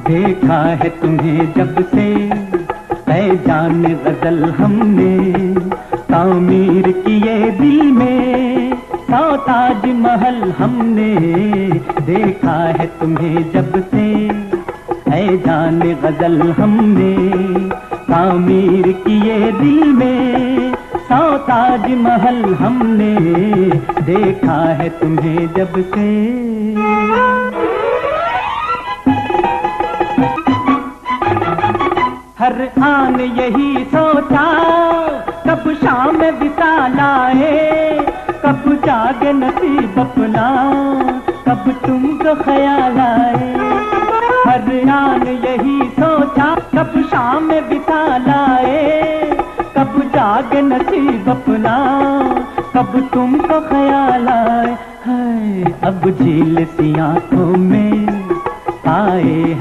देखा है तुम्हें जब से ऐ जान गजल हमने तामीर किए दिल में सौ ताज महल हमने। देखा है तुम्हें जब से ऐ जान गजल हमने तामीर किए दिल में सौ ताज महल हमने। देखा है तुम्हें जब से। हर आन यही सोचा कब शाम विशाल आए, कब जागे नसीब अपना, कब तुमको ख्याल आए। हर आन यही सोचा कब शाम विशाल आए, कब जागे नसीब अपना, कब तुमको ख्याल आए। हाय अब झील सी आंखों में आए